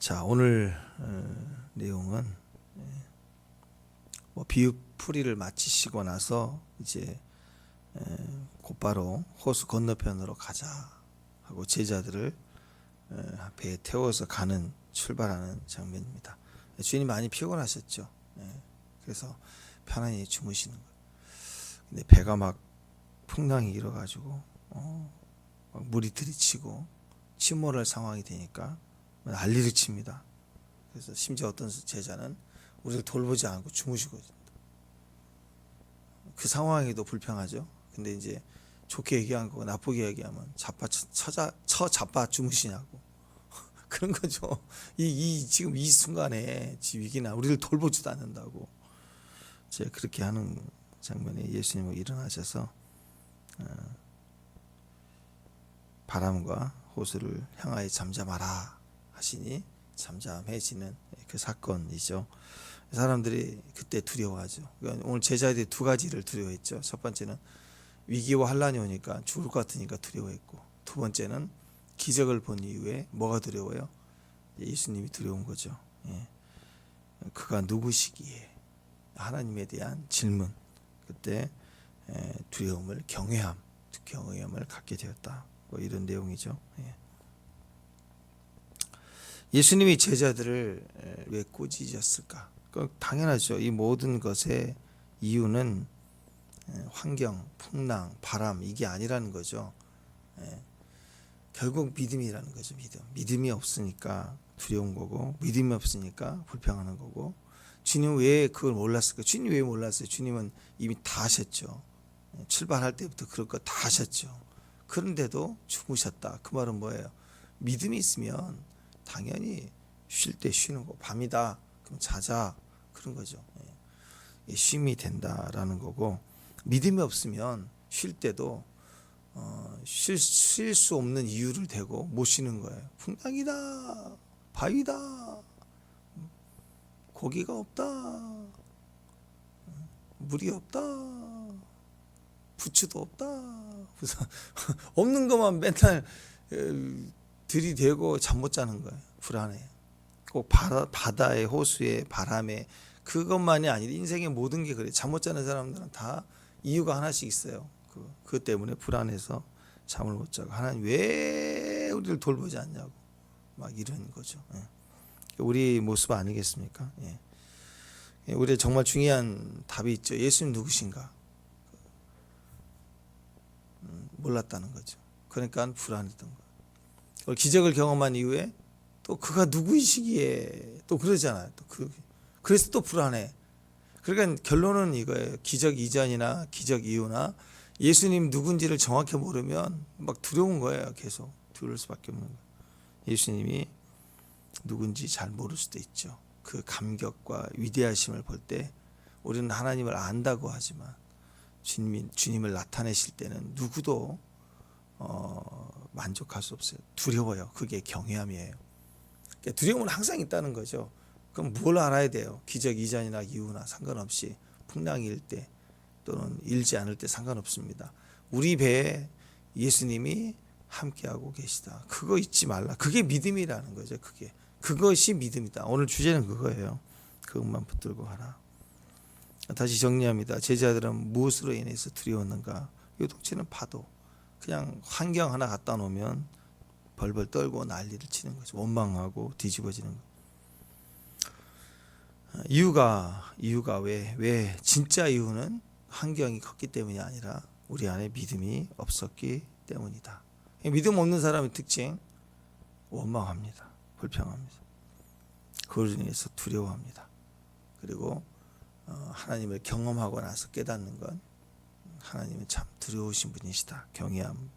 자, 오늘 내용은 비읍풀이를 마치시고 나서 이제 곧바로 호수 건너편으로 가자 하고 제자들을 배에 태워서 출발하는 장면입니다. 주인이 많이 피곤하셨죠. 그래서 편안히 주무시는 거예요. 근데 배가 막 풍랑이 일어가지고 막 물이 들이치고 침몰할 상황이 되니까 난리를 칩니다. 그래서 심지어 어떤 제자는 우리를 돌보지 않고 주무시고 있습니다. 그 상황에도 불평하죠. 근데 이제 좋게 얘기한 거고 나쁘게 얘기하면 자빠 주무시냐고 그런 거죠. 지금 이 순간에 위기나 우리를 돌보지도 않는다고 이제 그렇게 하는 장면에 예수님은 일어나셔서 바람과 호수를 향하여 잠잠하라 하시니 잠잠해지는 그 사건이죠. 사람들이 그때 두려워하죠. 그러니까 오늘 제자들이 두 가지를 두려워했죠. 첫 번째는 위기와 환란이 오니까 죽을 것 같으니까 두려워했고, 두 번째는 기적을 본 이후에 뭐가 두려워요? 예수님이 두려운 거죠. 그가 누구시기에? 하나님에 대한 질문. 그때 두려움을 경외함을 갖게 되었다. 뭐 이런 내용이죠. 예수님이 제자들을 왜 꾸짖으셨을까? 당연하죠. 이 모든 것의 이유는 환경, 풍랑, 바람 이게 아니라는 거죠. 결국 믿음이라는 거죠. 믿음이 없으니까 두려운 거고, 믿음이 없으니까 불평하는 거고. 주님은 왜 그걸 몰랐을까? 주님 왜 몰랐어요? 주님은 이미 다 하셨죠. 출발할 때부터 그럴 거 다 하셨죠. 그런데도 주무셨다. 그 말은 뭐예요? 믿음이 있으면 당연히 쉴 때 쉬는 거. 밤이다. 그럼 자자. 그런 거죠. 쉼이 된다라는 거고, 믿음이 없으면 쉴 때도 쉴 수 없는 이유를 대고 못 쉬는 거예요. 풍랑이다. 바위다. 고기가 없다. 물이 없다. 부추도 없다. 그래서 없는 것만 맨날 들이대고 잠 못 자는 거예요. 불안해. 꼭 바다에, 호수에, 바람에 그것만이 아니라 인생의 모든 게 그래. 잠 못 자는 사람들은 다 이유가 하나씩 있어요. 그것 때문에 불안해서 잠을 못 자고, 하나님 왜 우리를 돌보지 않냐고 막 이런 거죠. 우리 모습 아니겠습니까? 우리 정말 중요한 답이 있죠. 예수님 누구신가? 몰랐다는 거죠. 그러니까 불안했던 거예요. 기적을 경험한 이후에 또 그가 누구이시기에 또 그러잖아요. 그래서 또 불안해. 그러니까 결론은 이거예요. 기적 이전이나 기적 이후나 예수님 누군지를 정확히 모르면 막 두려운 거예요. 계속 두려울 수밖에 없는 거예요. 예수님이 누군지 잘 모를 수도 있죠. 그 감격과 위대하심을 볼 때 우리는 하나님을 안다고 하지만 주님을 나타내실 때는 누구도 만족할 수 없어요. 두려워요. 그게 경외함이에요. 그러니까 두려움은 항상 있다는 거죠. 그럼 뭘 알아야 돼요? 기적 이전이나 이후나 상관없이 풍랑이 일 때 또는 일지 않을 때 상관없습니다. 우리 배에 예수님이 함께하고 계시다. 그거 잊지 말라. 그게 믿음이라는 거죠. 그것이 믿음이다. 오늘 주제는 그거예요. 그것만 붙들고 가라. 다시 정리합니다. 제자들은 무엇으로 인해서 두려웠는가? 요동치는 파도. 그냥 환경 하나 갖다 놓으면 벌벌 떨고 난리를 치는 거죠. 원망하고 뒤집어지는 거. 이유가 왜 진짜 이유는 환경이 컸기 때문이 아니라 우리 안에 믿음이 없었기 때문이다. 믿음 없는 사람의 특징, 원망합니다. 불평합니다. 그걸 인해서 두려워합니다. 그리고 하나님을 경험하고 나서 깨닫는 건 하나님은 참 두려우신 분이시다. 경외함.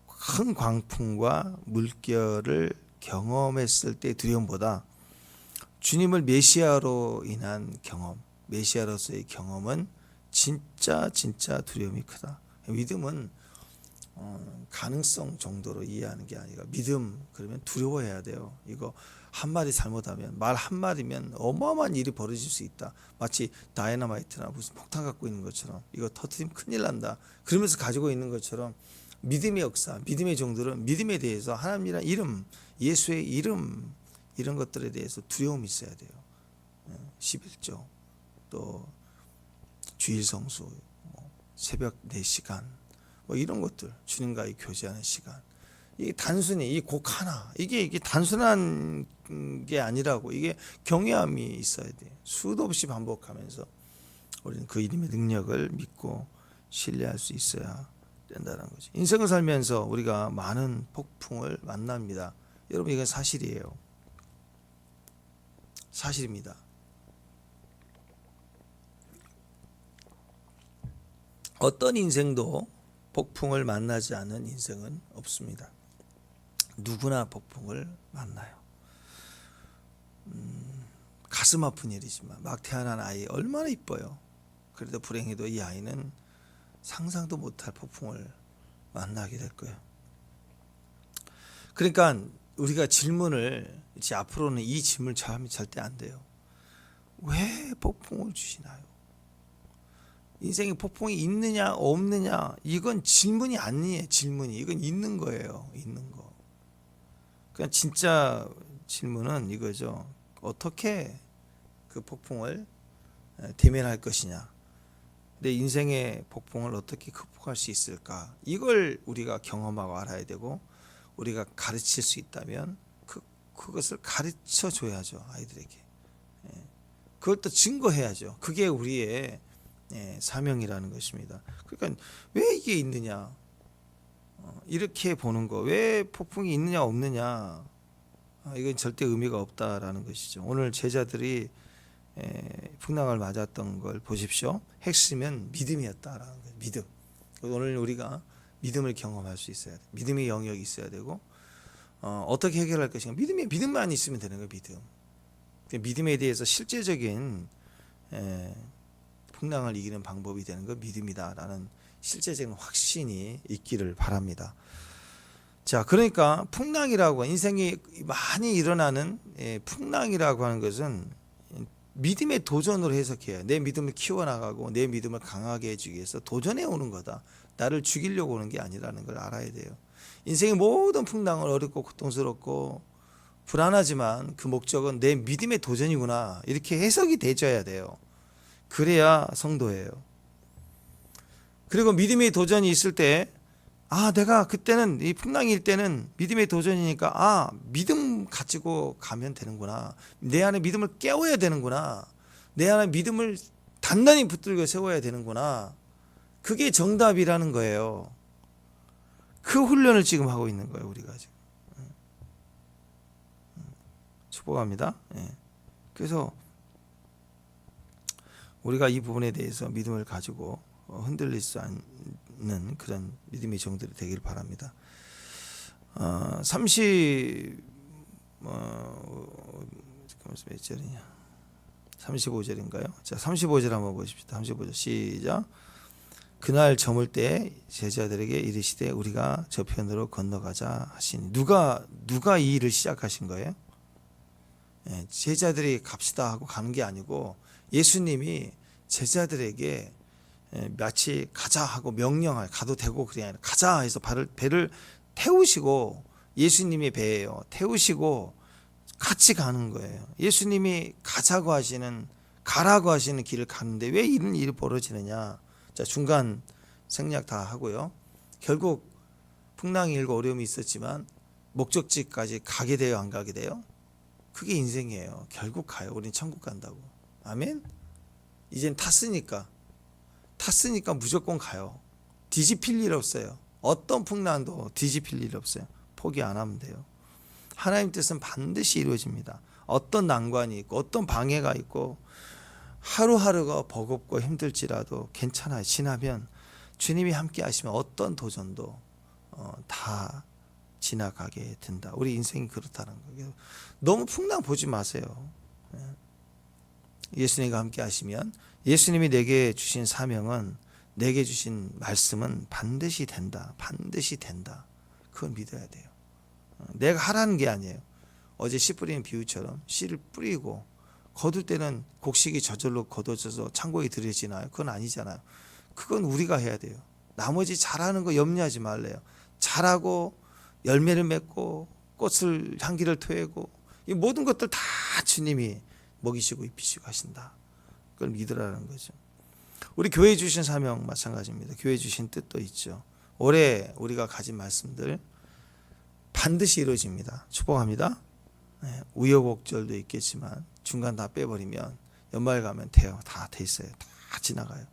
큰 광풍과 물결을 경험했을 때 두려움보다 주님을 메시아로 인한 경험, 메시아로서의 경험은 진짜 두려움이 크다. 믿음은 가능성 정도로 이해하는 게 아니라, 믿음 그러면 두려워해야 돼요. 이거 한마디 잘못하면, 말 한마디면 어마어마한 일이 벌어질 수 있다. 마치 다이너마이트나 무슨 폭탄 갖고 있는 것처럼, 이거 터뜨리면 큰일 난다. 그러면서 가지고 있는 것처럼 믿음의 역사, 믿음의 정도는 믿음에 대해서 하나님이란 이름, 예수의 이름, 이런 것들에 대해서 두려움이 있어야 돼요. 11조, 또 주일 성수, 새벽 4시간, 이런 것들, 주님과의 교제하는 시간. 이게 단순히 이 곡 하나, 이게 단순한 게 아니라고. 이게 경외함이 있어야 돼. 수도 없이 반복하면서 우리는 그 이름의 능력을 믿고 신뢰할 수 있어야 된다는 거죠. 인생을 살면서 우리가 많은 폭풍을 만납니다. 여러분, 이건 사실이에요. 사실입니다. 어떤 인생도 폭풍을 만나지 않은 인생은 없습니다. 누구나 폭풍을 만나요. 가슴 아픈 일이지만 막 태어난 아이 얼마나 이뻐요. 그래도 불행히도 이 아이는 상상도 못할 폭풍을 만나게 될 거예요. 그러니까 우리가 질문을 이제 앞으로는 이 질문을 하면 절대 안 돼요. 왜 폭풍을 주시나요? 인생에 폭풍이 있느냐 없느냐, 이건 질문이 아니에요. 질문이 이건 있는 거예요. 있는 거. 그냥 진짜 질문은 이거죠. 어떻게 그 폭풍을 대면할 것이냐. 내 인생의 폭풍을 어떻게 극복할 수 있을까? 이걸 우리가 경험하고 알아야 되고, 우리가 가르칠 수 있다면 그것을 가르쳐 줘야죠. 아이들에게. 그걸 또 증거해야죠. 그게 우리의 사명이라는 것입니다. 그러니까 왜 이게 있느냐, 이렇게 보는 거, 왜 폭풍이 있느냐 없느냐, 이건 절대 의미가 없다라는 것이죠. 오늘 제자들이 풍랑을 맞았던 걸 보십시오. 핵심은 믿음이었다라는 거예요. 믿음. 오늘 우리가 믿음을 경험할 수 있어야 돼. 믿음의 영역이 있어야 되고, 어떻게 해결할 것인가. 믿음만 있으면 되는 거예요. 믿음에 대해서 실제적인 풍랑을 이기는 방법이 되는 거 믿음이다라는 실제적인 확신이 있기를 바랍니다. 자, 그러니까 풍랑이라고, 인생이 많이 일어나는 풍랑이라고 하는 것은 믿음의 도전으로 해석해요. 내 믿음을 키워나가고 내 믿음을 강하게 해주기 위해서 도전해 오는 거다. 나를 죽이려고 오는 게 아니라는 걸 알아야 돼요. 인생의 모든 풍랑은 어렵고 고통스럽고 불안하지만 그 목적은 내 믿음의 도전이구나, 이렇게 해석이 되져야 돼요. 그래야 성도예요. 그리고 믿음의 도전이 있을 때, 내가 그때는, 이 풍랑일 때는 믿음의 도전이니까 믿음 가지고 가면 되는구나, 내 안에 믿음을 깨워야 되는구나, 내 안에 믿음을 단단히 붙들고 세워야 되는구나, 그게 정답이라는 거예요. 그 훈련을 지금 하고 있는 거예요. 우리가 지금. 축복합니다. 그래서 우리가 이 부분에 대해서 믿음을 가지고 흔들릴 수 않는 그런 믿음의 종들이 되길 바랍니다. 35절인가요? 자, 35절 한번 보십시다. 35절 시작. 그날 저물 때 제자들에게 이르시되 우리가 저편으로 건너가자 하시니. 누가 이 일을 시작하신 거예요? 제자들이 갑시다 하고 가는 게 아니고, 예수님이 제자들에게 마치 가자 하고 명령할, 가도 되고 그게 아니라 가자 해서 배를 태우시고, 예수님의 배예요. 태우시고 같이 가는 거예요. 예수님이 가자고 하시는, 가라고 하시는 길을 가는데 왜 이런 일이 벌어지느냐. 자, 중간 생략 다 하고요. 결국 풍랑이 일고 어려움이 있었지만 목적지까지 가게 돼요, 안 가게 돼요? 그게 인생이에요. 결국 가요. 우린 천국 간다고. 아멘. 이젠 탔으니까 무조건 가요. 뒤집힐 일 없어요. 어떤 풍랑도 뒤집힐 일 없어요. 포기 안 하면 돼요. 하나님 뜻은 반드시 이루어집니다. 어떤 난관이 있고 어떤 방해가 있고 하루하루가 버겁고 힘들지라도 괜찮아요. 지나면 주님이 함께 하시면 어떤 도전도 다 지나가게 된다. 우리 인생이 그렇다는 거예요. 너무 풍랑 보지 마세요. 예수님과 함께 하시면, 예수님이 내게 주신 사명은, 내게 주신 말씀은 반드시 된다. 반드시 된다. 그걸 믿어야 돼요. 내가 하라는 게 아니에요. 어제 씨 뿌리는 비유처럼 씨를 뿌리고 거둘 때는 곡식이 저절로 거둬져서 창고에 들여지나요? 그건 아니잖아요. 그건 우리가 해야 돼요. 나머지 잘하는 거 염려하지 말래요. 잘하고 열매를 맺고 꽃을 향기를 토하고 이 모든 것들 다 주님이 먹이시고 입히시고 하신다. 그걸 믿으라는 거죠. 우리 교회 주신 사명 마찬가지입니다. 교회 주신 뜻도 있죠. 올해 우리가 가진 말씀들 반드시 이루어집니다. 축복합니다. 우여곡절도 있겠지만 중간 다 빼버리면 연말 가면 돼요. 다 돼 있어요. 다 지나가요.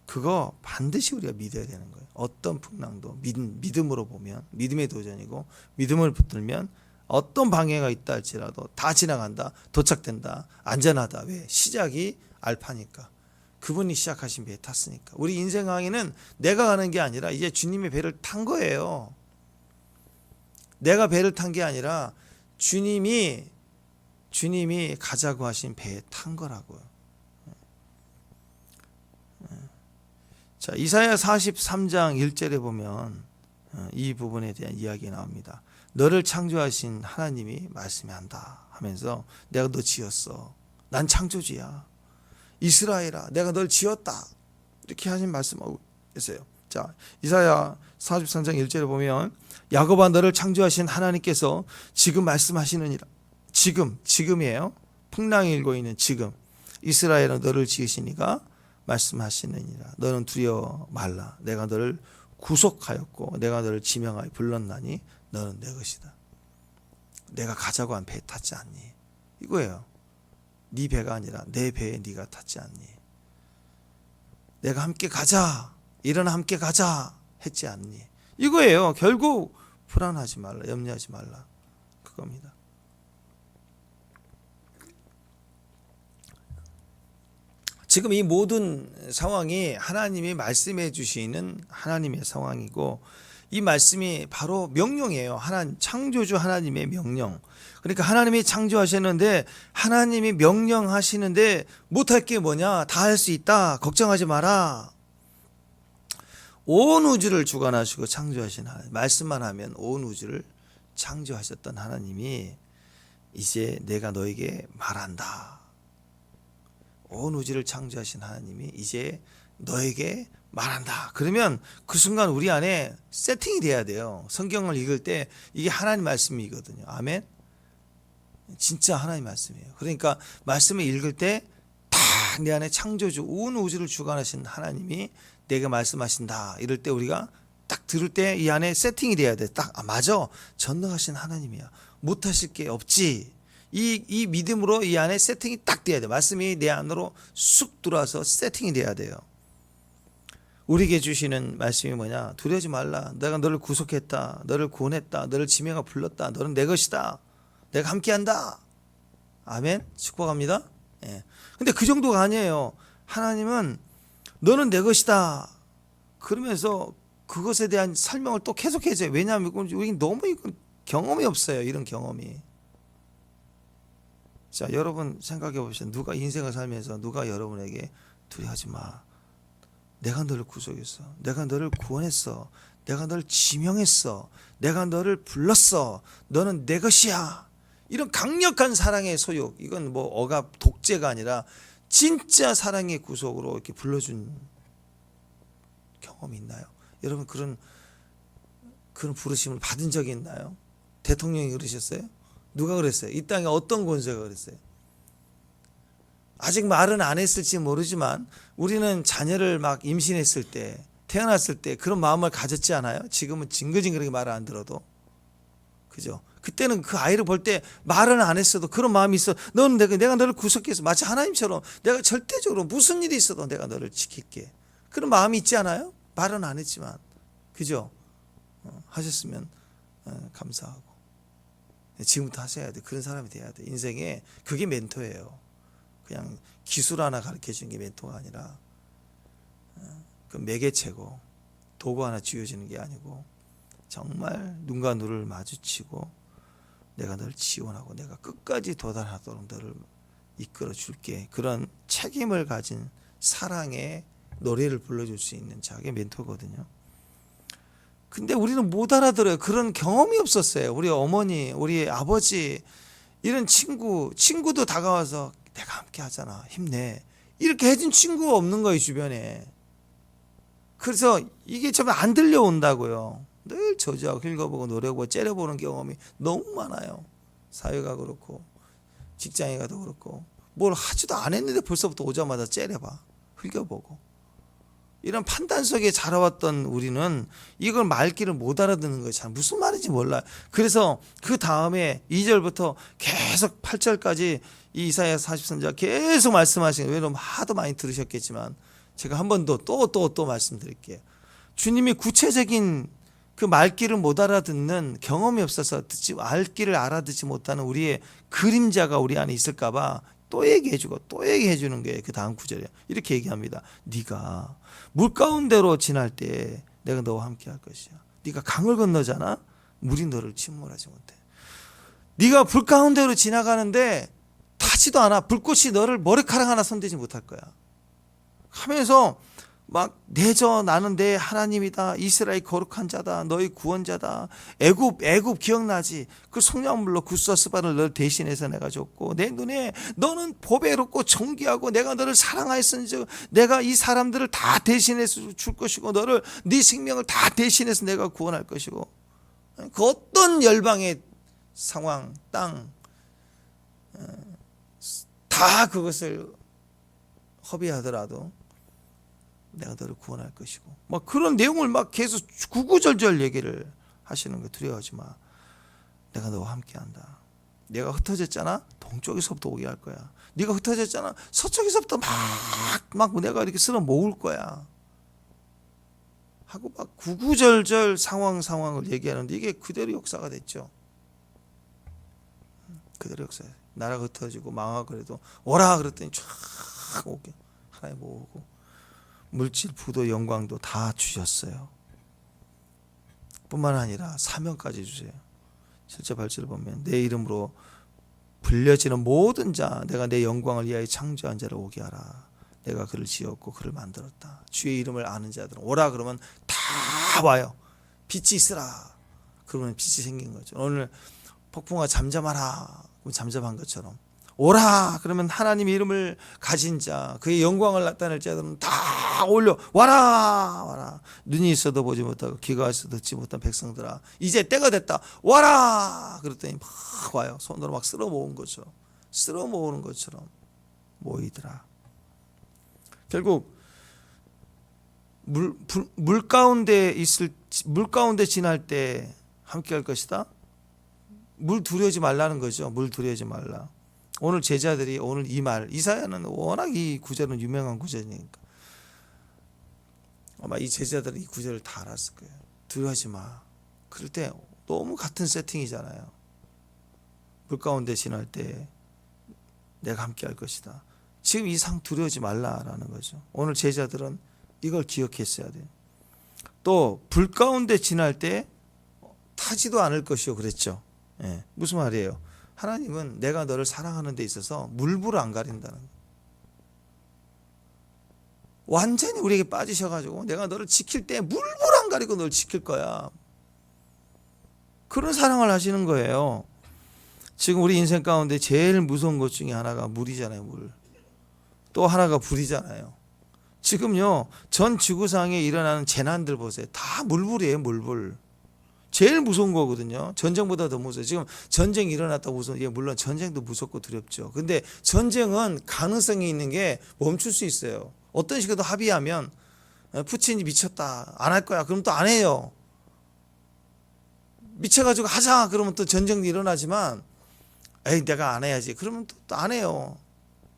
그거 반드시 우리가 믿어야 되는 거예요. 어떤 풍랑도 믿음으로 보면 믿음의 도전이고 믿음을 붙들면 어떤 방해가 있다 할지라도 다 지나간다. 도착된다. 안전하다. 왜? 시작이 알파니까. 그분이 시작하신 배에 탔으니까. 우리 인생 강의는 내가 가는 게 아니라 이제 주님의 배를 탄 거예요. 내가 배를 탄 게 아니라 주님이 가자고 하신 배에 탄 거라고요. 자, 이사야 43장 1절에 보면 이 부분에 대한 이야기가 나옵니다. 너를 창조하신 하나님이 말씀한다 하면서 내가 너 지었어. 난 창조주야. 이스라엘아, 내가 널 지었다. 이렇게 하신 말씀하고 있어요. 자, 이사야 43장 1절에 보면 야곱아 너를 창조하신 하나님께서 지금 말씀하시느니라. 지금이에요. 풍랑이 일고 있는 지금. 이스라엘아 너를 지으시니가 말씀하시느니라. 너는 두려워 말라. 내가 너를 구속하였고 내가 너를 지명하여 불렀나니 너는 내 것이다. 내가 가자고 한 배에 탔지 않니? 이거예요. 네 배가 아니라 내 배에 네가 탔지 않니? 내가 함께 가자. 일어나 함께 가자 했지 않니? 이거예요. 결국 불안하지 말라. 염려하지 말라. 그겁니다. 지금 이 모든 상황이 하나님이 말씀해 주시는 하나님의 상황이고 이 말씀이 바로 명령이에요. 창조주 하나님의 명령. 그러니까 하나님이 창조하셨는데 하나님이 명령하시는데 못할 게 뭐냐? 다 할 수 있다. 걱정하지 마라. 온 우주를 주관하시고 창조하신 하나님. 말씀만 하면 온 우주를 창조하셨던 하나님이 이제 내가 너에게 말한다. 온 우주를 창조하신 하나님이 이제 너에게 말한다. 그러면 그 순간 우리 안에 세팅이 돼야 돼요. 성경을 읽을 때 이게 하나님 말씀이거든요. 아멘. 진짜 하나님 말씀이에요. 그러니까 말씀을 읽을 때 딱 내 안에 창조주 온 우주를 주관하신 하나님이 내게 말씀하신다. 이럴 때 우리가 딱 들을 때 이 안에 세팅이 돼야 돼. 딱 맞아. 전능하신 하나님이야. 못하실 게 없지. 이 믿음으로 이 안에 세팅이 딱 돼야 돼. 말씀이 내 안으로 쑥 들어와서 세팅이 돼야 돼요. 우리에게 주시는 말씀이 뭐냐? 두려워하지 말라. 내가 너를 구속했다. 너를 구원했다. 너를 지명하 불렀다. 너는 내 것이다. 내가 함께한다. 아멘. 축복합니다. 예. 근데 그 정도가 아니에요. 하나님은 너는 내 것이다. 그러면서 그것에 대한 설명을 또 계속해줘요. 왜냐하면 우리 너무 경험이 없어요. 이런 경험이. 자, 여러분 생각해 보시죠. 누가 인생을 살면서 누가 여러분에게 두려워하지 마. 내가 너를 구속했어. 내가 너를 구원했어. 내가 너를 지명했어. 내가 너를 불렀어. 너는 내 것이야. 이런 강력한 사랑의 소욕. 이건 뭐 억압 독재가 아니라 진짜 사랑의 구속으로 이렇게 불러준 경험이 있나요? 여러분 그런 부르심을 받은 적이 있나요? 대통령이 그러셨어요? 누가 그랬어요? 이 땅에 어떤 권세가 그랬어요? 아직 말은 안 했을지 모르지만 우리는 자녀를 막 임신했을 때 태어났을 때 그런 마음을 가졌지 않아요? 지금은 징글징글하게 말을 안 들어도. 그죠? 그때는 그 아이를 볼 때 말은 안 했어도 그런 마음이 있어. 너는 내가 너를 구속해서 마치 하나님처럼 내가 절대적으로 무슨 일이 있어도 내가 너를 지킬게. 그런 마음이 있지 않아요? 말은 안 했지만. 그죠? 하셨으면 감사하고. 지금부터 하셔야 돼. 그런 사람이 돼야 돼. 인생에 그게 멘토예요. 그냥 기술 하나 가르쳐주는 게 멘토가 아니라 그 매개체고 도구 하나 쥐어주는 게 아니고 정말 눈과 눈을 마주치고 내가 너를 지원하고 내가 끝까지 도달하도록 너를 이끌어 줄게. 그런 책임을 가진 사랑의 노래를 불러줄 수 있는 자기 멘토거든요. 근데 우리는 못 알아들어요. 그런 경험이 없었어요. 우리 어머니, 우리 아버지, 이런 친구도 다가와서 내가 함께 하잖아. 힘내. 이렇게 해준 친구가 없는 거예요, 주변에. 그래서 이게 좀 안 들려온다고요. 늘 저주하고 긁어보고 노려보고 째려보는 경험이 너무 많아요. 사회가 그렇고 직장에 가도 그렇고 뭘 하지도 안 했는데 벌써부터 오자마자 째려봐. 흘겨보고. 이런 판단 속에 자라왔던 우리는 이걸 말귀를 못 알아듣는 거예요. 잘 무슨 말인지 몰라요. 그래서 그 다음에 2절부터 계속 8절까지 이 이사야 40선지자 계속 말씀하시는 거예요. 왜냐면 하도 많이 들으셨겠지만 제가 한 번 더 또 말씀드릴게요. 주님이 구체적인 그 말귀를 못 알아듣는 경험이 없어서 말귀를 알아듣지 못하는 우리의 그림자가 우리 안에 있을까 봐 또 얘기해주고 또 얘기해주는 게 그 다음 구절이에요. 이렇게 얘기합니다. 네가 물 가운데로 지날 때 내가 너와 함께 할 것이야. 네가 강을 건너잖아. 물이 너를 침몰하지 못해. 네가 불 가운데로 지나가는데 타지도 않아. 불꽃이 너를 머리카락 하나 손대지 못할 거야. 하면서 막 내저 나는 내 하나님이다. 이스라엘 거룩한 자다. 너희 구원자다. 애굽 기억나지? 그 속량물로 구스와스바를 널 대신해서 내가 줬고 내 눈에 너는 보배롭고 존귀하고 내가 너를 사랑하였은즉 내가 이 사람들을 다 대신해서 줄 것이고 너를 네 생명을 다 대신해서 내가 구원할 것이고 그 어떤 열방의 상황, 땅 다 그것을 허비하더라도 내가 너를 구원할 것이고 막 그런 내용을 막 계속 구구절절 얘기를 하시는 거 두려워하지 마. 내가 너와 함께한다. 네가 흩어졌잖아. 동쪽에서부터 오게 할 거야. 네가 흩어졌잖아. 서쪽에서부터 막 내가 이렇게 쓸어 모을 거야. 하고 막 구구절절 상황을 얘기하는데 이게 그대로 역사가 됐죠. 그대로 역사. 나라가 흩어지고 망하고 그래도 오라 그랬더니 쫙 오게 하나님 오고. 물질, 부도, 영광도 다 주셨어요. 뿐만 아니라 사명까지 주세요. 7절 8절을 보면 내 이름으로 불려지는 모든 자 내가 내 영광을 위하여 창조한 자를 오게 하라. 내가 그를 지었고 그를 만들었다. 주의 이름을 아는 자들은 오라 그러면 다 와요. 빛이 있으라. 그러면 빛이 생긴 거죠. 오늘 폭풍아 잠잠하라. 그럼 잠잠한 것처럼 오라 그러면 하나님 이름을 가진 자 그의 영광을 나타낼 자들은 다 올려 와라 눈이 있어도 보지 못하고 귀가 있어도 듣지 못한 백성들아 이제 때가 됐다 와라 그랬더니 막 와요. 손으로 막 쓸어 모은 거죠. 쓸어 모으는 것처럼 모이더라. 결국 물 가운데 지날 때 함께 할 것이다. 물 두려워하지 말라는 거죠. 물 두려워하지 말라. 오늘 제자들이 오늘 이 말 이사야는 워낙 이 구절은 유명한 구절이니까 아마 이 제자들은 이 구절을 다 알았을 거예요. 두려워하지 마. 그럴 때 너무 같은 세팅이잖아요. 물 가운데 지날 때 내가 함께 할 것이다. 지금 이 상 두려워하지 말라라는 거죠. 오늘 제자들은 이걸 기억했어야 돼요. 또 불 가운데 지날 때 타지도 않을 것이요 그랬죠. 예, 무슨 말이에요? 하나님은 내가 너를 사랑하는 데 있어서 물불을 안 가린다는 거예요. 완전히 우리에게 빠지셔가지고 내가 너를 지킬 때 물불 안 가리고 너를 지킬 거야. 그런 사랑을 하시는 거예요. 지금 우리 인생 가운데 제일 무서운 것 중에 하나가 물이잖아요. 물. 또 하나가 불이잖아요. 지금요 전 지구상에 일어나는 재난들 보세요. 다 물불이에요. 물불. 제일 무서운 거거든요. 전쟁보다 더 무서워요. 지금 전쟁이 일어났다고 무서워. 예, 물론 전쟁도 무섭고 두렵죠. 근데 전쟁은 가능성이 있는 게 멈출 수 있어요. 어떤 식으로 합의하면 푸틴이 미쳤다. 안 할 거야. 그럼 또 안 해요. 미쳐가지고 하자. 그러면 또 전쟁도 일어나지만 에이 내가 안 해야지. 그러면 또 안 해요.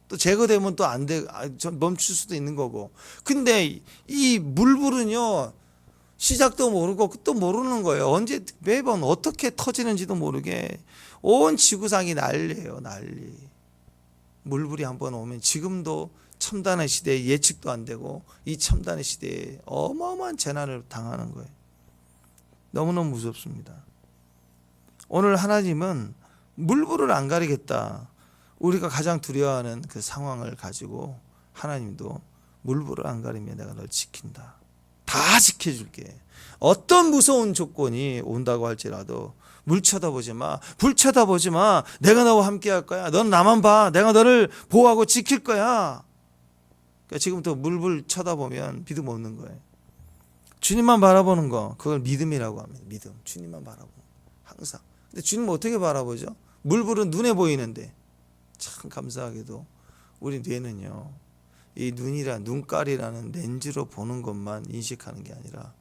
또 제거되면 또 안 돼. 멈출 수도 있는 거고. 근데 이 물불은요. 시작도 모르고 끝도 모르는 거예요. 언제 매번 어떻게 터지는지도 모르게 온 지구상이 난리예요. 난리. 물불이 한번 오면 지금도 첨단의 시대에 예측도 안 되고 이 첨단의 시대에 어마어마한 재난을 당하는 거예요. 너무너무 무섭습니다. 오늘 하나님은 물불을 안 가리겠다. 우리가 가장 두려워하는 그 상황을 가지고 하나님도 물불을 안 가리면 내가 널 지킨다. 다 지켜줄게. 어떤 무서운 조건이 온다고 할지라도 물 쳐다보지 마. 불 쳐다보지 마. 내가 너와 함께 할 거야. 넌 나만 봐. 내가 너를 보호하고 지킬 거야. 그러니까 지금부터 물불 쳐다보면 믿음 없는 거예요. 주님만 바라보는 거 그걸 믿음이라고 합니다. 믿음. 주님만 바라보는 거. 항상. 근데 주님 어떻게 바라보죠? 물불은 눈에 보이는데 참 감사하게도 우리 뇌는요, 이 눈깔이라는 렌즈로 보는 것만 인식하는 게 아니라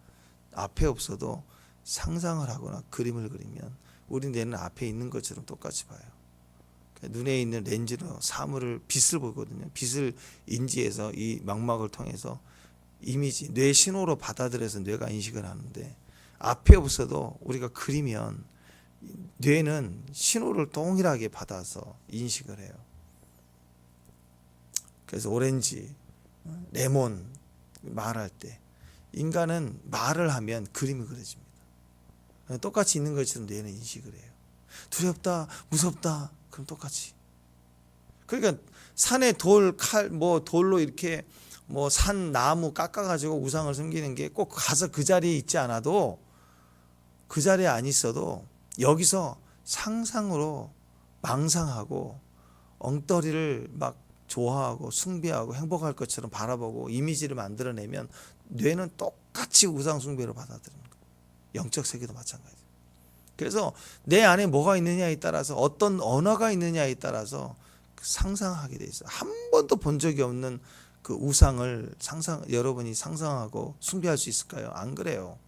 앞에 없어도 상상을 하거나 그림을 그리면 우리 뇌는 앞에 있는 것처럼 똑같이 봐요. 눈에 있는 렌즈로 사물을 빛을 보거든요. 빛을 인지해서 이 망막을 통해서 이미지, 뇌 신호로 받아들여서 뇌가 인식을 하는데, 앞에 없어도 우리가 그리면 뇌는 신호를 동일하게 받아서 인식을 해요. 그래서 오렌지, 레몬 말할 때 인간은 말을 하면 그림이 그려집니다. 똑같이 있는 것처럼 뇌는 인식을 해요. 두렵다, 무섭다, 그럼 똑같이. 그러니까 산에 칼, 돌로 이렇게 산 나무 깎아가지고 우상을 숨기는 게 꼭 가서 그 자리에 있지 않아도, 그 자리에 안 있어도 여기서 상상으로 망상하고 엉터리를 막 좋아하고 숭배하고 행복할 것처럼 바라보고 이미지를 만들어내면 뇌는 똑같이 우상 숭배로 받아들이는 거예요. 영적 세계도 마찬가지예요. 그래서 내 안에 뭐가 있느냐에 따라서, 어떤 언어가 있느냐에 따라서 상상하게 돼 있어요. 한 번도 본 적이 없는 그 우상을 여러분이 상상하고 숭배할 수 있을까요? 안 그래요.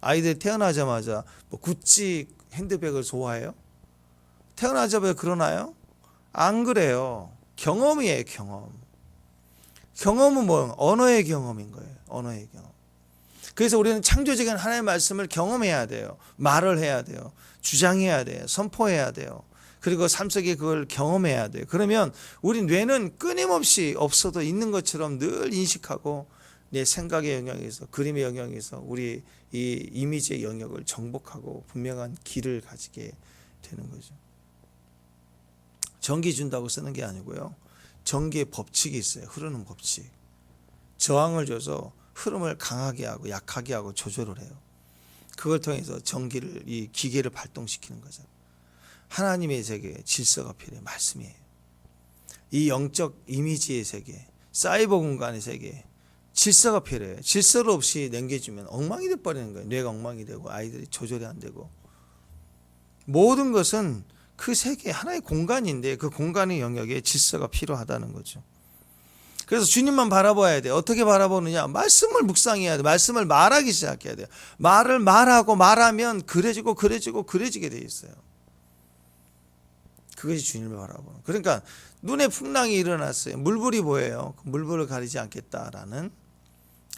아이들 태어나자마자 구찌 핸드백을 좋아해요? 태어나자마자 그러나요? 안 그래요. 경험이에요, 경험. 경험은 뭐예요? 언어의 경험인 거예요. 언어의 경험. 그래서 우리는 창조적인 하나님의 말씀을 경험해야 돼요. 말을 해야 돼요. 주장해야 돼요. 선포해야 돼요. 그리고 삶 속에 그걸 경험해야 돼요. 그러면 우리 뇌는 끊임없이 없어도 있는 것처럼 늘 인식하고, 내 생각의 영역에서, 그림의 영역에서 우리 이 이미지의 영역을 정복하고 분명한 길을 가지게 되는 거죠. 전기 준다고 쓰는 게 아니고요, 전기의 법칙이 있어요. 흐르는 법칙. 저항을 줘서 흐름을 강하게 하고 약하게 하고 조절을 해요. 그걸 통해서 전기를, 이 기계를 발동시키는 거죠. 하나님의 세계에 질서가 필요해요. 말씀이에요. 이 영적 이미지의 세계, 사이버 공간의 세계에 질서가 필요해요. 질서를 없이 남겨주면 엉망이 돼버리는 거예요. 뇌가 엉망이 되고 아이들이 조절이 안 되고. 모든 것은 그 세계, 하나의 공간인데 그 공간의 영역에 질서가 필요하다는 거죠. 그래서 주님만 바라봐야 돼요. 어떻게 바라보느냐? 말씀을 묵상해야 돼요. 말씀을 말하기 시작해야 돼요. 말을 말하고 말하면 그려지게 돼 있어요. 그것이 주님을 바라보는. 그러니까 눈에 풍랑이 일어났어요. 물불이 보여요. 물불을 가리지 않겠다라는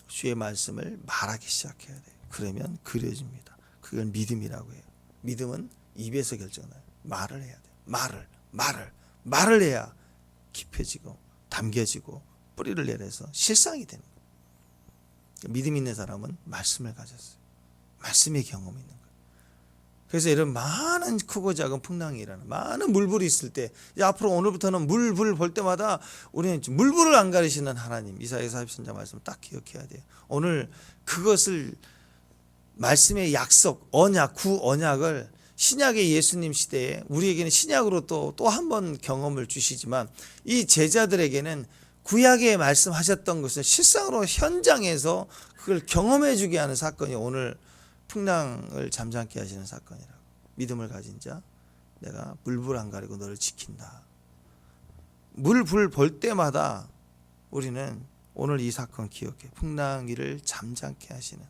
주의 말씀을 말하기 시작해야 돼요. 그러면 그려집니다. 그걸 믿음이라고 해요. 믿음은 입에서 결정나요. 말을 해야 돼요. 말을 해야 깊어지고 담겨지고 뿌리를 내려서 실상이 되는 거예요. 믿음 있는 사람은 말씀을 가졌어요. 말씀의 경험이 있는 거예요. 그래서 이런 많은 크고 작은 풍랑이 일어나는, 많은 물불이 있을 때, 이제 앞으로 오늘부터는 물불 볼 때마다 우리는 물불을 안 가리시는 하나님, 이사야 40장 말씀을 딱 기억해야 돼요. 오늘 그것을, 말씀의 약속, 언약, 구언약을 신약의 예수님 시대에 우리에게는 신약으로 또 한 번 경험을 주시지만, 이 제자들에게는 구약에 말씀하셨던 것을 실상으로 현장에서 그걸 경험해 주게 하는 사건이 오늘 풍랑을 잠잠케 하시는 사건이라고. 믿음을 가진 자, 내가 물불 안 가리고 너를 지킨다. 물불 볼 때마다 우리는 오늘 이 사건 기억해. 풍랑이를 잠잠케 하시는.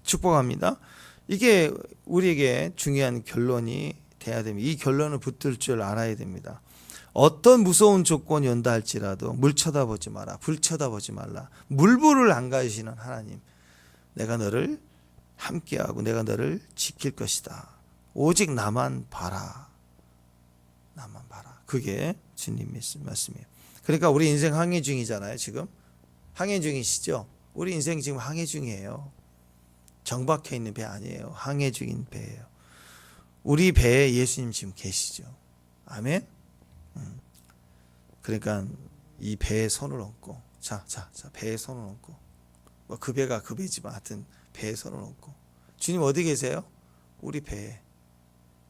축복합니다. 이게 우리에게 중요한 결론이 돼야 됩니다. 이 결론을 붙들 줄 알아야 됩니다. 어떤 무서운 조건이 온다 할지라도 물 쳐다보지 마라. 불 쳐다보지 말라. 물불을 안 가리시는 하나님, 내가 너를 함께하고 내가 너를 지킬 것이다. 오직 나만 봐라. 나만 봐라. 그게 주님 말씀이에요. 그러니까 우리 인생 항해 중이잖아요. 지금 항해 중이시죠. 우리 인생 지금 항해 중이에요. 정박해 있는 배 아니에요. 항해 중인 배예요. 우리 배에 예수님 지금 계시죠. 아멘. 그러니까 이 배에 손을 얹고, 자 배에 손을 얹고, 뭐 그 배가 그 배지만 하여튼 배에 손을 얹고, 주님 어디 계세요? 우리 배에.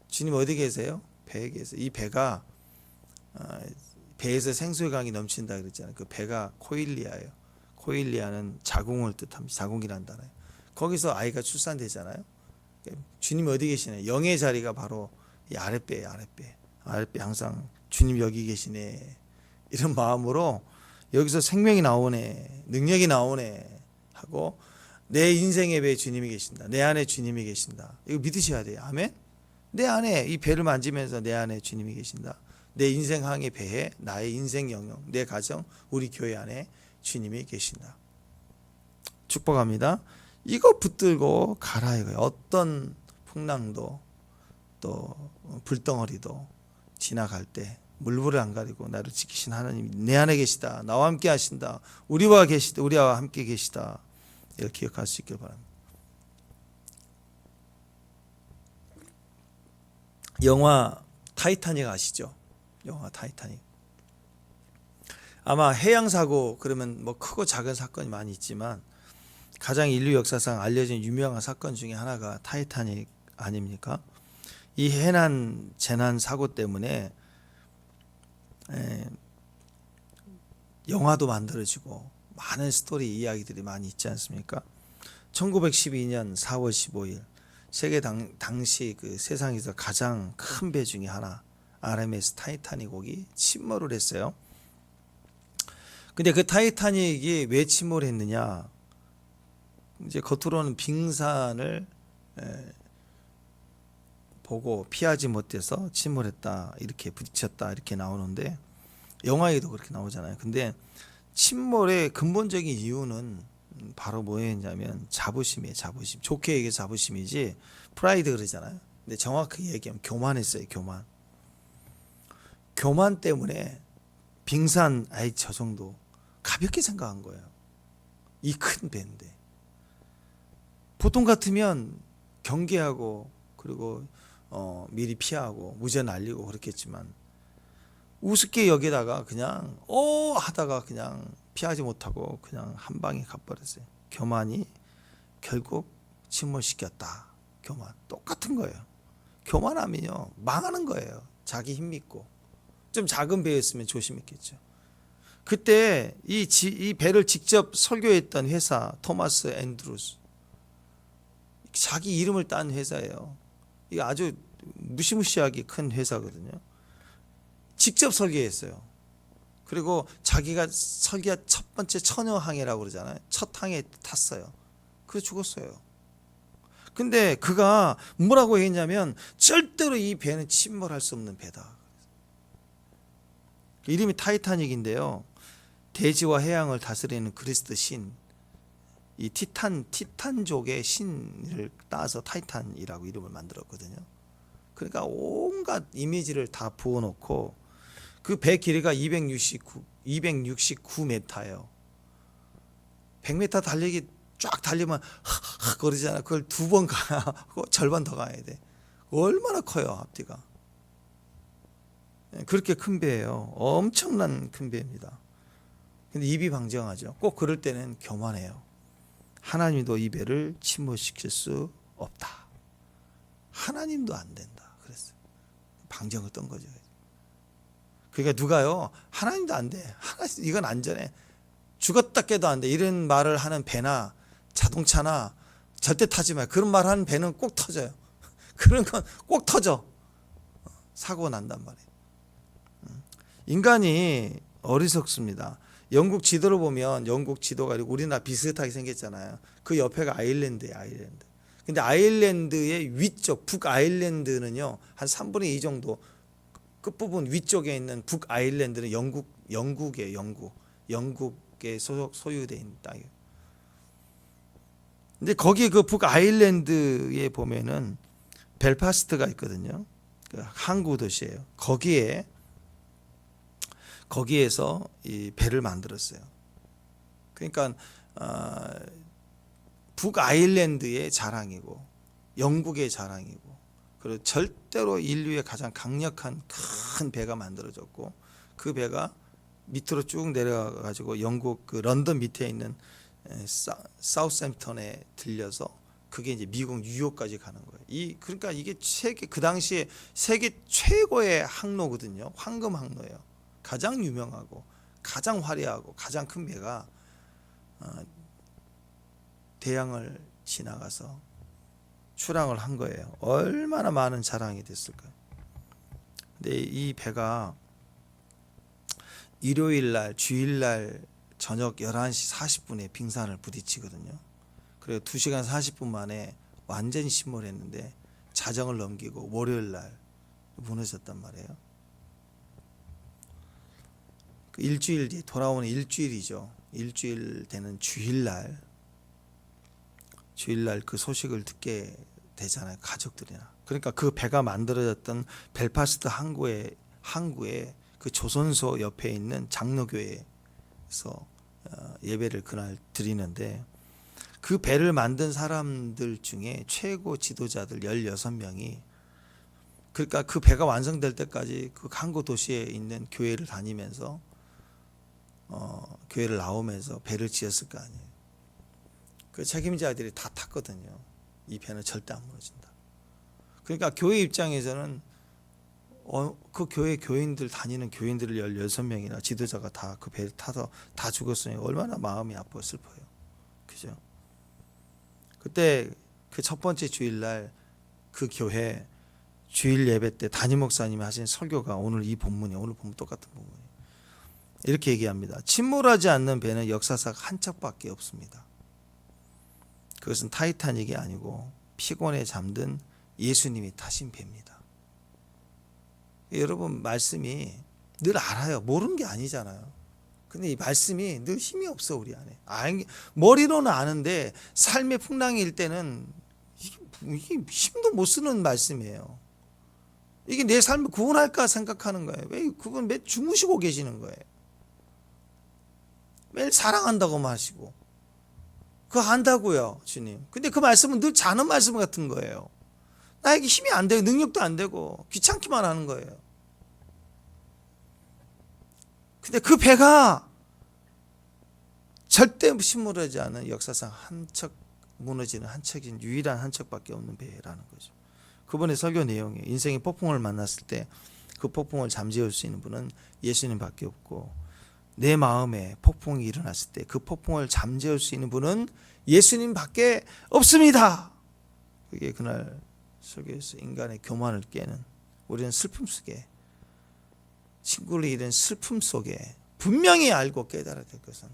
주님 어디 계세요? 배에 계세요. 이 배가 배에서 생수의 강이 넘친다 그랬잖아요. 그 배가 코일리아예요. 코일리아는 자궁을 뜻합니다. 자궁이란 단어예요. 거기서 아이가 출산되잖아요. 주님 어디 계시네. 영의 자리가 바로 이 아랫배에 아랫배 항상 주님 여기 계시네. 이런 마음으로 여기서 생명이 나오네, 능력이 나오네 하고 내 인생의 배에 주님이 계신다. 내 안에 주님이 계신다. 이거 믿으셔야 돼요. 아멘. 내 안에 이 배를 만지면서 내 안에 주님이 계신다. 내 인생 항의 배에 나의 인생 영역, 내 가정, 우리 교회 안에 주님이 계신다. 축복합니다. 이거 붙들고 가라 이거예요. 어떤 풍랑도 또 불덩어리도 지나갈 때 물불을 안 가리고 나를 지키신 하나님이 내 안에 계시다. 나와 함께 하신다. 우리와 함께 계시다. 이걸 기억할 수 있길 바랍니다. 영화 타이타닉 아시죠? 영화 타이타닉. 아마 해양 사고 그러면 뭐 크고 작은 사건이 많이 있지만 가장 인류 역사상 알려진 유명한 사건 중에 하나가 타이타닉 아닙니까? 이 해난 재난 사고 때문에 영화도 만들어지고 많은 스토리 이야기들이 많이 있지 않습니까? 1912년 4월 15일 세계 당시 그 세상에서 가장 큰 배 중에 하나 RMS 타이타닉이 침몰을 했어요. 근데 그 타이타닉이 왜 침몰했느냐? 이제 겉으로는 빙산을 보고 피하지 못해서 침몰했다, 이렇게 부딪혔다 이렇게 나오는데 영화에도 그렇게 나오잖아요. 근데 침몰의 근본적인 이유는 바로 뭐였냐면 자부심이에요. 자부심. 좋게 얘기해 자부심이지 프라이드 그러잖아요. 근데 정확하게 얘기하면 교만했어요. 교만 때문에 빙산 저 정도 가볍게 생각한 거예요. 이 큰 배인데 보통 같으면 경계하고 그리고 미리 피하고 무전 날리고 그렇겠지만 우습게 여기다가 그냥 하다가 그냥 피하지 못하고 그냥 한 방에 가버렸어요. 교만이 결국 침몰시켰다. 교만 똑같은 거예요. 교만하면요 망하는 거예요. 자기 힘 믿고 좀 작은 배였으면 조심했겠죠. 그때 이 배를 직접 설교했던 회사 토마스 앤드루스, 자기 이름을 딴 회사예요. 이게 아주 무시무시하게 큰 회사거든요. 직접 설계했어요. 그리고 자기가 설계한 첫 번째 처녀항해라고 그러잖아요. 첫 항해 탔어요. 그래서 죽었어요. 근데 그가 뭐라고 했냐면 절대로 이 배는 침몰할 수 없는 배다. 이름이 타이타닉인데요. 대지와 해양을 다스리는 그리스 신, 이 티탄족의 신을 따서 타이탄이라고 이름을 만들었거든요. 그러니까 온갖 이미지를 다 부어놓고 그 배 길이가 269m예요. 100m 달리기 쫙 달리면 흑 거리잖아. 그걸 2번 가고 절반 더 가야 돼. 얼마나 커요 앞뒤가. 그렇게 큰 배예요. 엄청난 큰 배입니다. 근데 입이 방정하죠. 꼭 그럴 때는 교만해요. 하나님도 이 배를 침몰시킬 수 없다. 하나님도 안 된다. 그랬어요. 방정을 떤 거죠. 그러니까 누가요? 하나님도 안 돼. 이건 안전해. 죽었다 깨도 안 돼. 이런 말을 하는 배나 자동차나 절대 타지 마요. 그런 말 하는 배는 꼭 터져요. 그런 건 꼭 터져. 사고가 난단 말이에요. 인간이 어리석습니다. 영국 지도를 보면 영국 지도가 우리나라 비슷하게 생겼잖아요. 그 옆에가 아일랜드예요. 아일랜드. 근데 아일랜드의 위쪽 북아일랜드는요 한 3분의 2 정도 끝부분 위쪽에 있는 북아일랜드는 영국이에요. 영국에 소유되어 있는 땅이에요. 근데 거기 그 북아일랜드에 보면은 벨파스트가 있거든요. 그 항구 도시예요. 거기에서 이 배를 만들었어요. 그러니까 북아일랜드의 자랑이고 영국의 자랑이고, 그리고 절대로 인류의 가장 강력한 큰 배가 만들어졌고, 그 배가 밑으로 쭉 내려가 가지고 영국 그 런던 밑에 있는 사우샘프턴에 들려서 그게 이제 미국 뉴욕까지 가는 거예요. 그러니까 이게 그 당시에 세계 최고의 항로거든요. 황금 항로예요. 가장 유명하고 가장 화려하고 가장 큰 배가 대양을 지나가서 출항을 한 거예요. 얼마나 많은 자랑이 됐을까요? 근데 이 배가 일요일 날, 주일 날 저녁 11시 40분에 빙산을 부딪히거든요. 그리고 2시간 40분 만에 완전히 침몰했는데 자정을 넘기고 월요일 날 무너졌단 말이에요. 그 일주일 뒤에 돌아오는 일주일이죠. 일주일 되는 주일날 그 소식을 듣게 되잖아요. 가족들이나. 그러니까 그 배가 만들어졌던 벨파스트 항구에 그 조선소 옆에 있는 장로교회에서 예배를 그날 드리는데, 그 배를 만든 사람들 중에 최고 지도자들 16명이, 그러니까 그 배가 완성될 때까지 그 항구 도시에 있는 교회를 다니면서 교회를 나오면서 배를 지었을 거 아니에요. 그 책임자들이 다 탔거든요. 이 배는 절대 안 무너진다. 그러니까 교회 입장에서는 그 교회 교인들, 다니는 교인들을 16명이나 지도자가 다 그 배를 타서 다 죽었으니 얼마나 마음이 아프고 슬퍼요. 그죠? 그때 그 첫 번째 주일날 그 교회 주일 예배 때 담임 목사님이 하신 설교가 오늘 이 본문이에요. 오늘 본문 똑같은 본문이에요. 이렇게 얘기합니다. 침몰하지 않는 배는 역사상 한 척밖에 없습니다. 그것은 타이타닉이 아니고 피곤에 잠든 예수님이 타신 배입니다. 여러분, 말씀이 늘 알아요. 모르는 게 아니잖아요. 근데 이 말씀이 늘 힘이 없어, 우리 안에. 머리로는 아는데 삶의 풍랑일 때는 이게 힘도 못 쓰는 말씀이에요. 이게 내 삶을 구원할까 생각하는 거예요. 왜 그건 매일 주무시고 계시는 거예요. 매일 사랑한다고 하시고 그거 안다고요, 주님. 근데 그 말씀은 늘 자는 말씀 같은 거예요. 나에게 힘이 안 되고 능력도 안 되고 귀찮기만 하는 거예요. 근데 그 배가 절대 침몰하지 않은, 역사상 한 척 무너지는 한 척인 유일한 한 척밖에 없는 배라는 거죠. 그분의 설교 내용에 인생의 폭풍을 만났을 때 그 폭풍을 잠재울 수 있는 분은 예수님밖에 없고, 내 마음에 폭풍이 일어났을 때 그 폭풍을 잠재울 수 있는 분은 예수님밖에 없습니다. 그게 그날 설교에서 인간의 교만을 깨는, 우리는 슬픔 속에, 친구를 잃은 슬픔 속에 분명히 알고 깨달아야 될 것은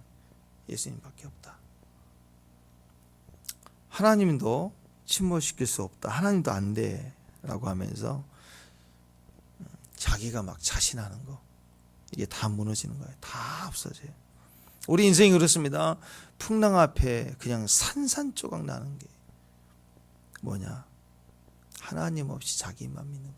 예수님밖에 없다. 하나님도 침몰시킬 수 없다. 하나님도 안 돼 라고 하면서 자기가 막 자신하는 거, 이게 다 무너지는 거예요. 다 없어져요. 우리 인생이 그렇습니다. 풍랑 앞에 그냥 산산조각 나는 게 뭐냐? 하나님 없이 자기만 믿는 거.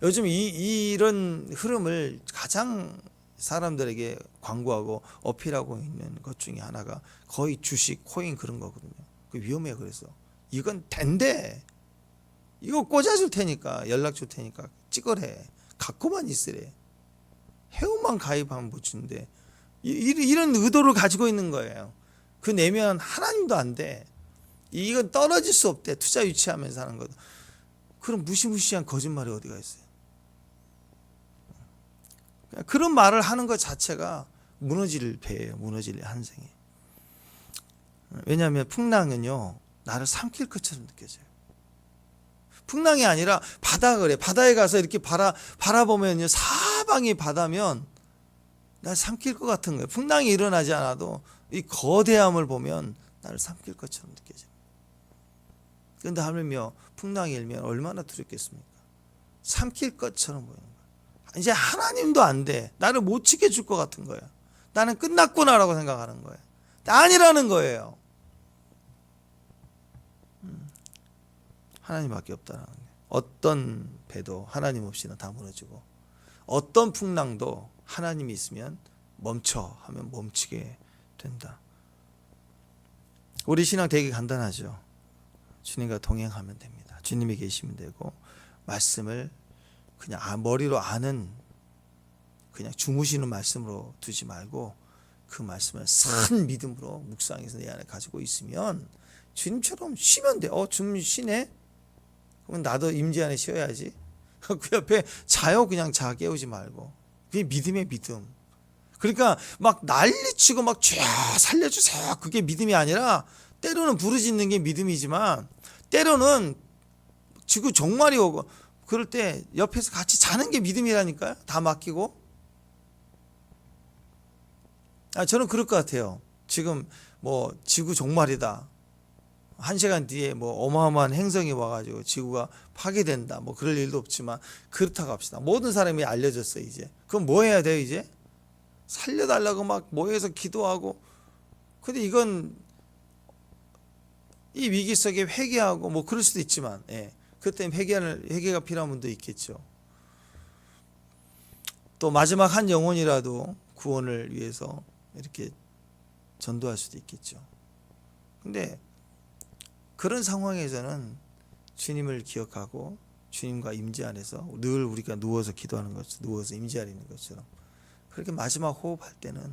요즘 이런 흐름을 가장 사람들에게 광고하고 어필하고 있는 것 중에 하나가 거의 주식, 코인 그런 거거든요. 그 위험해요. 그래서 이건 된대. 이거 꽂아줄 테니까, 연락 줄 테니까 찍으래. 갖고만 있으래. 회원만 가입하면 못 준대. 이런 의도를 가지고 있는 거예요. 그 내면 하나님도 안 돼. 이건 떨어질 수 없대. 투자 유치하면서 하는 거다. 그런 무시무시한 거짓말이 어디가 있어요. 그런 말을 하는 것 자체가 무너질 배예요. 무너질 한생이. 왜냐하면 풍랑은요, 나를 삼킬 것처럼 느껴져요. 풍랑이 아니라 바다, 그래. 바다에 가서 이렇게 바라보면요, 사방이 바다면 날 삼킬 것 같은 거예요. 풍랑이 일어나지 않아도 이 거대함을 보면 나를 삼킬 것처럼 느껴져요. 그런데 하물며 풍랑이 일면 얼마나 두렵겠습니까? 삼킬 것처럼 보이는 거예요. 이제 하나님도 안 돼. 나를 못 지켜줄 것 같은 거예요. 나는 끝났구나라고 생각하는 거예요. 아니라는 거예요. 하나님밖에 없다는 거예요. 어떤 배도 하나님 없이는 다 무너지고, 어떤 풍랑도 하나님이 있으면 멈춰 하면 멈추게 된다. 우리 신앙 되게 간단하죠. 주님과 동행하면 됩니다. 주님이 계시면 되고, 말씀을 그냥 머리로 아는, 그냥 주무시는 말씀으로 두지 말고 그 말씀을 산 믿음으로 묵상해서 내 안에 가지고 있으면 주님처럼 쉬면 돼. 주님 쉬네? 그러면 나도 임재 안에 쉬어야지. 그 옆에 자요. 그냥 자, 깨우지 말고. 그게 믿음의 믿음. 그러니까 막 난리치고 막 쥐어 살려주세요, 그게 믿음이 아니라, 때로는 부르짖는 게 믿음이지만 때로는 지구 종말이 오고 그럴 때 옆에서 같이 자는 게 믿음이라니까요. 다 맡기고. 저는 그럴 것 같아요. 지금 뭐 지구 종말이다. 1시간 뒤에 뭐 어마어마한 행성이 와가지고 지구가 파괴된다. 뭐 그럴 일도 없지만 그렇다고 합시다. 모든 사람이 알려졌어요 이제. 그럼 뭐 해야 돼요 이제? 살려달라고 막 모여서 기도하고. 근데 이건 이 위기 속에 회개하고 뭐 그럴 수도 있지만, 그때 회개가 필요한 분도 있겠죠. 또 마지막 한 영혼이라도 구원을 위해서 이렇게 전도할 수도 있겠죠. 근데 그런 상황에서는 주님을 기억하고 주님과 임재 안에서 늘 우리가 누워서 기도하는 것처럼, 누워서 임재하는 것처럼 그렇게 마지막 호흡할 때는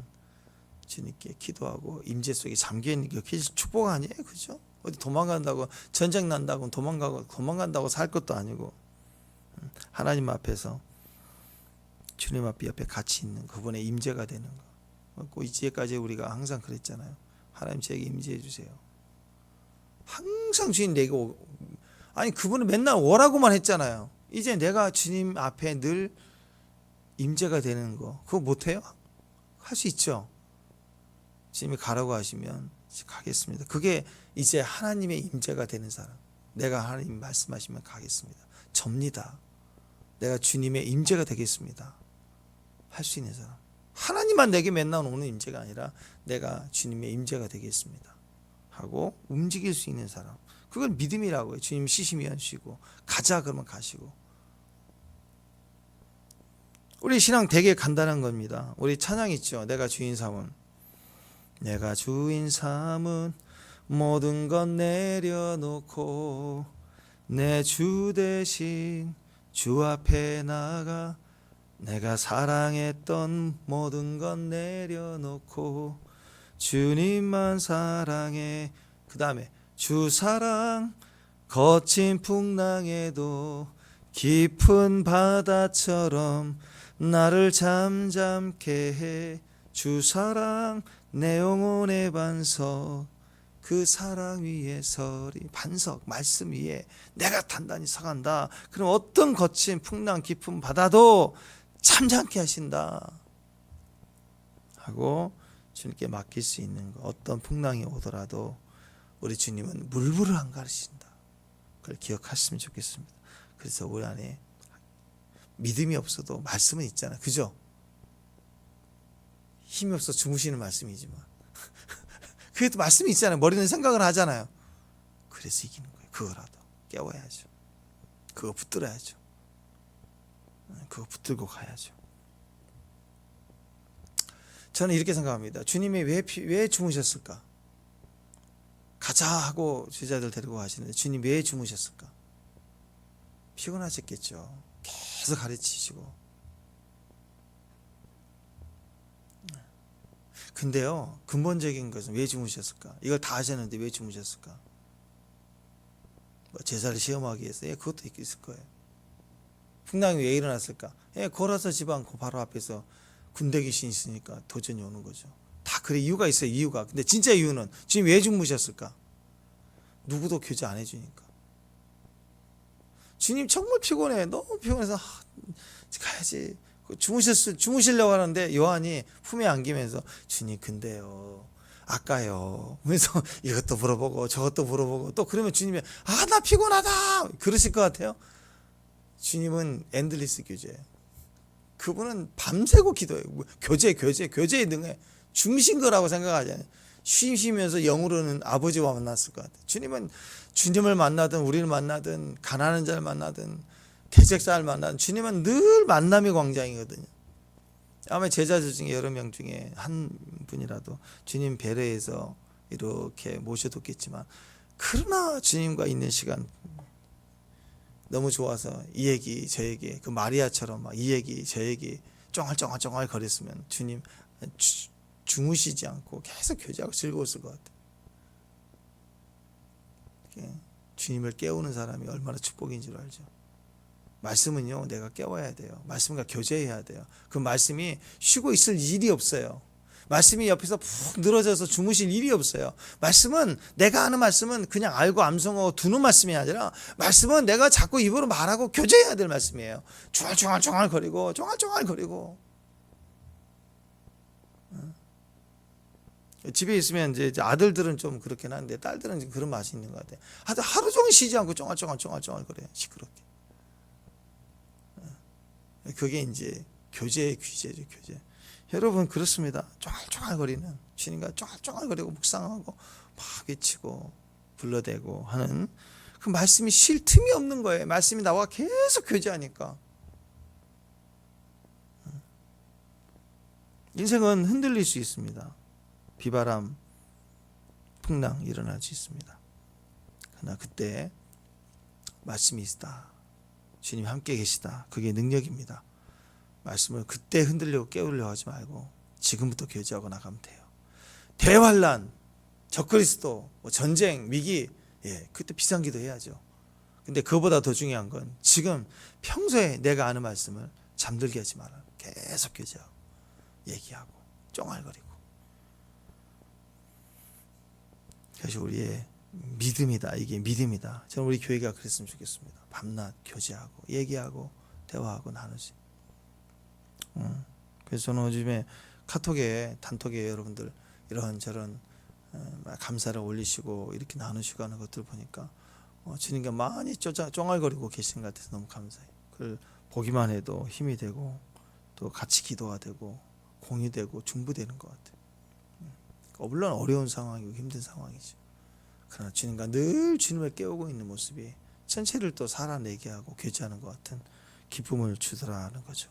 주님께 기도하고 임재 속에 잠겨있는 게 그게 축복 아니에요? 그죠? 어디 도망간다고, 전쟁 난다고 도망간다고 살 것도 아니고, 하나님 앞에서 주님 앞에 옆에 같이 있는 그분의 임재가 되는 거. 이제까지 우리가 항상 그랬잖아요. 하나님 제게 임재해 주세요. 항상 주님 내게 아니 그분은 맨날 오라고만 했잖아요. 이제 내가 주님 앞에 늘 임재가 되는 거 그거 못해요? 할 수 있죠. 주님이 가라고 하시면 가겠습니다. 그게 이제 하나님의 임재가 되는 사람. 내가 하나님 말씀하시면 가겠습니다. 접니다. 내가 주님의 임재가 되겠습니다. 할 수 있는 사람. 하나님만 내게 맨날 오는 임재가 아니라 내가 주님의 임재가 되겠습니다. 하고 움직일 수 있는 사람. 그걸 믿음이라고 해요. 주님 시심이 하시고 가자 그러면 가시고. 우리 신앙 되게 간단한 겁니다. 우리 찬양 있죠. 내가 주인 삼은. 내가 주인 삼은 모든 것 내려놓고 내 주 대신 주 앞에 나가 내가 사랑했던 모든 것 내려놓고 주님만 사랑해. 그 다음에 주 사랑 거친 풍랑에도 깊은 바다처럼 나를 잠잠케 해. 주 사랑 내 영혼의 반석 그 사랑 위에 서리. 반석 말씀 위에 내가 단단히 서간다. 그럼 어떤 거친 풍랑 깊은 바다도 잠잠케 하신다 하고 주님께 맡길 수 있는 거. 어떤 풍랑이 오더라도 우리 주님은 물불을 안 가르신다. 그걸 기억하시면 좋겠습니다. 그래서 우리 안에 믿음이 없어도 말씀은 있잖아요. 그죠? 힘이 없어 주무시는 말씀이지만 그래도 말씀이 있잖아요. 머리는 생각을 하잖아요. 그래서 이기는 거예요. 그거라도 깨워야죠. 그거 붙들어야죠. 그거 붙들고 가야죠. 저는 이렇게 생각합니다. 주님이 왜 주무셨을까? 가자 하고 제자들 데리고 가시는데 주님 왜 주무셨을까? 피곤하셨겠죠. 계속 가르치시고. 근데요, 근본적인 것은 왜 주무셨을까? 이걸 다 하셨는데 왜 주무셨을까? 뭐 제자를 시험하기 위해서. 그것도 있을 거예요. 풍랑이 왜 일어났을까? 걸어서 집 않고 바로 앞에서 군대 귀신이 있으니까 도전이 오는 거죠. 다 그래 이유가 있어요. 이유가. 근데 진짜 이유는 지금 왜 주무셨을까? 누구도 교제 안 해주니까. 주님 정말 피곤해. 너무 피곤해서 가야지. 주무시려고 하는데 요한이 품에 안기면서 주님 근데요 아까요 그래서 이것도 물어보고 저것도 물어보고 또 그러면 주님이 나 피곤하다 그러실 것 같아요. 주님은 엔들리스 교제예요. 그분은 밤새고 기도해요. 교제에 능해. 중신 거라고 생각하잖아요. 쉬면서 영으로는 아버지와 만났을 것 같아요. 주님은 주님을 만나든 우리를 만나든 가난한 자를 만나든 대적자를 만나든 주님은 늘 만남의 광장이거든요. 아마 제자들 중에 여러 명 중에 한 분이라도 주님 배려해서 이렇게 모셔뒀겠지만 그러나 주님과 있는 시간 너무 좋아서 이 얘기 저 얘기 그 마리아처럼 막 이 얘기 저 얘기 쫑알쫑알 거렸으면 주님 주무시지 않고 계속 교제하고 즐거웠을 것 같아요. 주님을 깨우는 사람이 얼마나 축복인 줄 알죠. 말씀은요 내가 깨워야 돼요. 말씀과 교제해야 돼요. 그 말씀이 쉬고 있을 일이 없어요. 말씀이 옆에서 푹 늘어져서 주무실 일이 없어요. 말씀은, 내가 하는 말씀은 그냥 알고 암송하고 두는 말씀이 아니라, 말씀은 내가 자꾸 입으로 말하고 교제해야 될 말씀이에요. 중얼중얼거리고 중얼중얼거리고. 집에 있으면 이제 아들들은 좀 그렇긴 한데 딸들은 지금 그런 맛이 있는 것 같아요. 하루 종일 쉬지 않고 쫑알쫑알쫑알쫑알거려요. 시끄럽게. 그게 이제 교제의 귀재죠, 교제. 여러분 그렇습니다. 쫑알쫑알거리는, 주님과 쫑알쫑알거리고 묵상하고 막 외치고 불러대고 하는 그 말씀이 쉴 틈이 없는 거예요. 말씀이 나와 계속 교제하니까. 인생은 흔들릴 수 있습니다. 비바람, 풍랑 일어날 수 있습니다. 그러나 그때 말씀이 있다. 주님 함께 계시다. 그게 능력입니다. 말씀을 그때 흔들려고 깨우려고 하지 말고 지금부터 교제하고 나가면 돼요. 대환란, 적그리스도, 전쟁, 위기, 그때 비상기도 해야죠. 근데 그거보다 더 중요한 건 지금 평소에 내가 아는 말씀을 잠들게 하지 말아요. 계속 교제하고 얘기하고 쫑알거리고. 그것이 우리의 믿음이다. 이게 믿음이다. 저는 우리 교회가 그랬으면 좋겠습니다. 밤낮 교제하고 얘기하고 대화하고 나누지. 그래서 저는 요즘에 카톡에, 단톡에 여러분들 이런저런 감사를 올리시고 이렇게 나누시고 하는 것들 보니까 주님과 많이 쫑알거리고 계신 것 같아서 너무 감사해요. 그걸 보기만 해도 힘이 되고 또 같이 기도가 되고 공유되고 중보되는 것 같아요. 물론 어려운 상황이고 힘든 상황이죠. 그러나 주님과 늘 주님을 깨우고 있는 모습이 전체를 또 살아내게 하고 교제하는 것 같은 기쁨을 주더라는 거죠.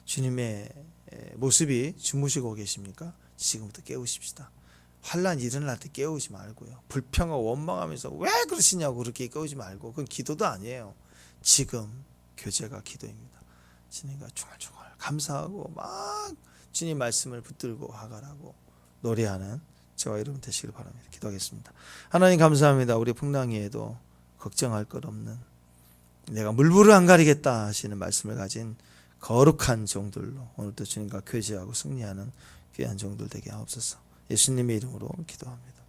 주님의 모습이 주무시고 계십니까? 지금부터 깨우십시다. 환란이 일어날 때 깨우지 말고요. 불평하고 원망하면서 왜 그러시냐고 그렇게 깨우지 말고, 그건 기도도 아니에요. 지금 교제가 기도입니다. 주님과 중얼중얼 감사하고 막 주님 말씀을 붙들고 하가라고 노래하는 저와 여러분 되시길 바랍니다. 기도하겠습니다. 하나님 감사합니다. 우리 풍랑이에도 걱정할 것 없는, 내가 물불을 안 가리겠다 하시는 말씀을 가진 거룩한 종들로 오늘도 주님과 교제하고 승리하는 귀한 종들 되게 하옵소서. 예수님의 이름으로 기도합니다.